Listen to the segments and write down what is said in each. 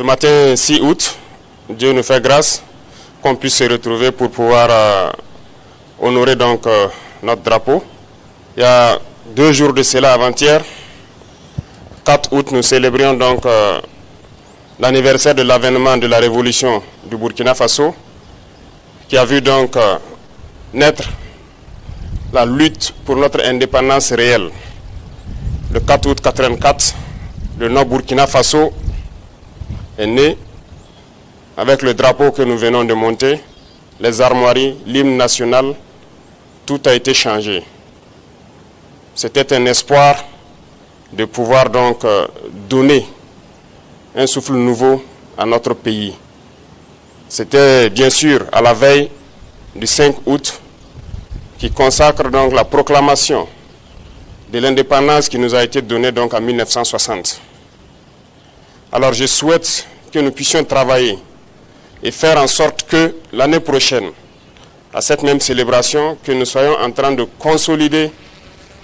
Ce matin 6 août, Dieu nous fait grâce qu'on puisse se retrouver pour pouvoir honorer donc notre drapeau. Il y a 2 jours de cela, avant-hier, 4 août, nous célébrions donc l'anniversaire de l'avènement de la révolution du Burkina Faso, qui a vu donc naître la lutte pour notre indépendance réelle. Le 4 août 1984, le Nord-Burkina Faso est né avec le drapeau que nous venons de monter, les armoiries, l'hymne national, tout a été changé. C'était un espoir de pouvoir donc donner un souffle nouveau à notre pays. C'était bien sûr à la veille du 5 août qui consacre donc la proclamation de l'indépendance qui nous a été donnée donc en 1960. Alors je souhaite que nous puissions travailler et faire en sorte que l'année prochaine, à cette même célébration, que nous soyons en train de consolider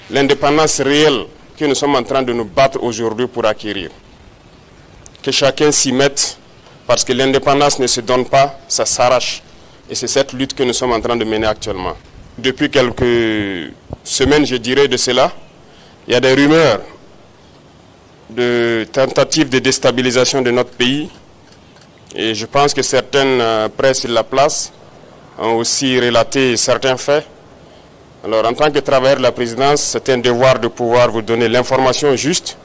l'indépendance réelle que nous sommes en train de nous battre aujourd'hui pour acquérir. Que chacun s'y mette, parce que l'indépendance ne se donne pas, ça s'arrache. Et c'est cette lutte que nous sommes en train de mener actuellement. Depuis quelques semaines, je dirais, de cela, il y a des rumeurs de tentatives de déstabilisation de notre pays. Et je pense que certaines presses sur la place ont aussi relaté certains faits. Alors, en tant que travailleur de la présidence, c'est un devoir de pouvoir vous donner l'information juste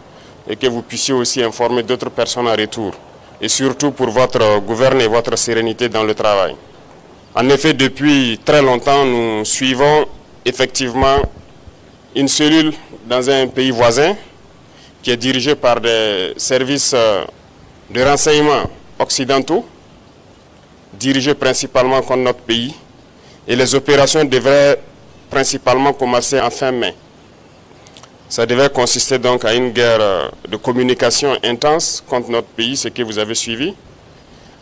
et que vous puissiez aussi informer d'autres personnes en retour. Et surtout pour votre gouvernement et votre sérénité dans le travail. En effet, depuis très longtemps, nous suivons effectivement une cellule dans un pays voisin qui est dirigée par des services de renseignement occidentaux, dirigés principalement contre notre pays. Et les opérations devraient principalement commencer en fin mai. Ça devait consister donc à une guerre de communication intense contre notre pays, ce que vous avez suivi.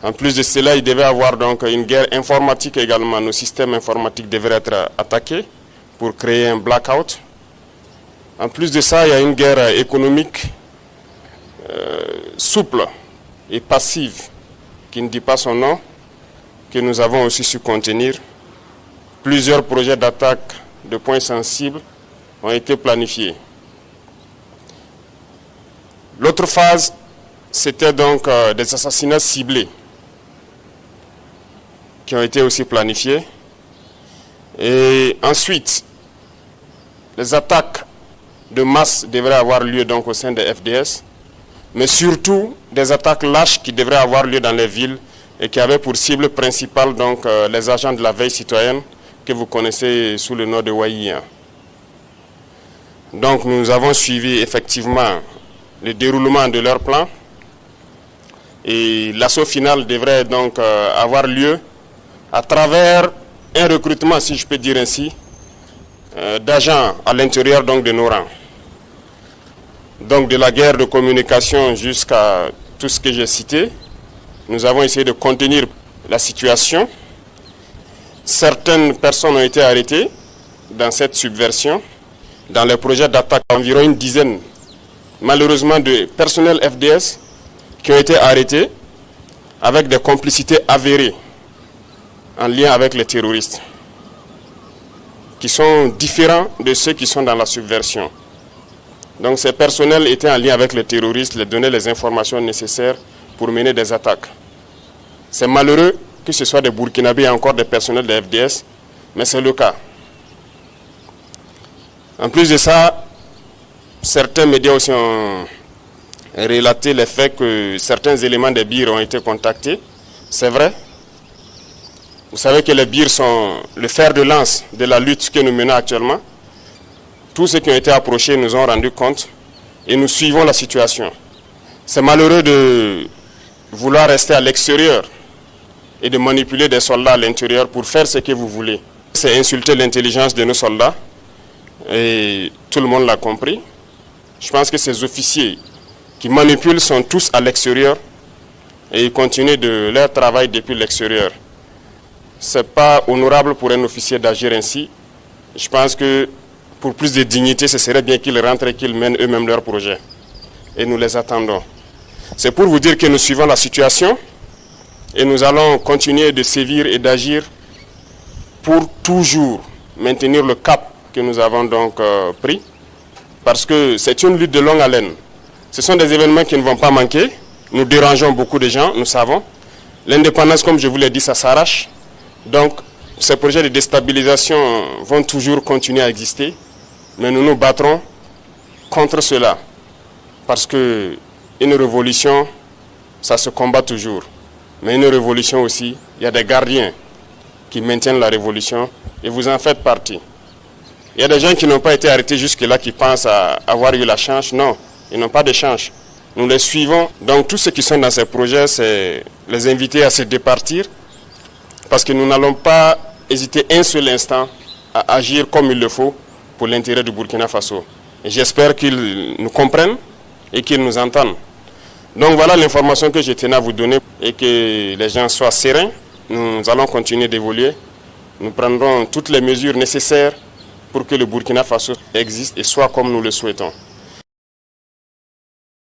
En plus de cela, il devait y avoir donc une guerre informatique également. Nos systèmes informatiques devraient être attaqués pour créer un blackout. En plus de ça, il y a une guerre économique souple et passive, qui ne dit pas son nom, que nous avons aussi su contenir. Plusieurs projets d'attaque de points sensibles ont été planifiés. L'autre phase, c'était donc des assassinats ciblés qui ont été aussi planifiés. Et ensuite, les attaques de masse devraient avoir lieu donc au sein des FDS, mais surtout des attaques lâches qui devraient avoir lieu dans les villes et qui avaient pour cible principale donc les agents de la veille citoyenne que vous connaissez sous le nom de Waïa. Donc nous avons suivi effectivement le déroulement de leur plan et l'assaut final devrait donc avoir lieu à travers un recrutement, si je peux dire ainsi, d'agents à l'intérieur donc de nos rangs. Donc de la guerre de communication jusqu'à tout ce que j'ai cité, nous avons essayé de contenir la situation. Certaines personnes ont été arrêtées dans cette subversion. Dans les projets d'attaque, environ une dizaine, malheureusement, de personnels FDS qui ont été arrêtés avec des complicités avérées en lien avec les terroristes, qui sont différents de ceux qui sont dans la subversion. Donc ces personnels étaient en lien avec les terroristes, les donnaient les informations nécessaires pour mener des attaques. C'est malheureux que ce soit des Burkinabés et encore des personnels de FDS, mais c'est le cas. En plus de ça, certains médias aussi ont relaté le fait que certains éléments des BIR ont été contactés. C'est vrai. Vous savez que les BIR sont le fer de lance de la lutte que nous menons actuellement. Tous ceux qui ont été approchés nous ont rendu compte et nous suivons la situation. C'est malheureux de vouloir rester à l'extérieur et de manipuler des soldats à l'intérieur pour faire ce que vous voulez. C'est insulter l'intelligence de nos soldats et tout le monde l'a compris. Je pense que ces officiers qui manipulent sont tous à l'extérieur et ils continuent de leur travail depuis l'extérieur. Ce n'est pas honorable pour un officier d'agir ainsi. Je pense que pour plus de dignité, ce serait bien qu'ils rentrent et qu'ils mènent eux-mêmes leur projet. Et nous les attendons. C'est pour vous dire que nous suivons la situation et nous allons continuer de sévir et d'agir pour toujours maintenir le cap que nous avons donc pris, parce que c'est une lutte de longue haleine. Ce sont des événements qui ne vont pas manquer. Nous dérangeons beaucoup de gens, nous savons. L'indépendance, comme je vous l'ai dit, ça s'arrache. Donc, ces projets de déstabilisation vont toujours continuer à exister, mais nous nous battrons contre cela, parce que une révolution, ça se combat toujours. Mais une révolution aussi, il y a des gardiens qui maintiennent la révolution et vous en faites partie. Il y a des gens qui n'ont pas été arrêtés jusque-là, qui pensent avoir eu la chance. Non, ils n'ont pas de chance. Nous les suivons. Donc tous ceux qui sont dans ces projets, c'est les inviter à se départir, parce que nous n'allons pas hésiter un seul instant à agir comme il le faut pour l'intérêt du Burkina Faso. Et j'espère qu'ils nous comprennent et qu'ils nous entendent. Donc voilà l'information que je tenais à vous donner, et que les gens soient sereins. Nous allons continuer d'évoluer. Nous prendrons toutes les mesures nécessaires pour que le Burkina Faso existe et soit comme nous le souhaitons.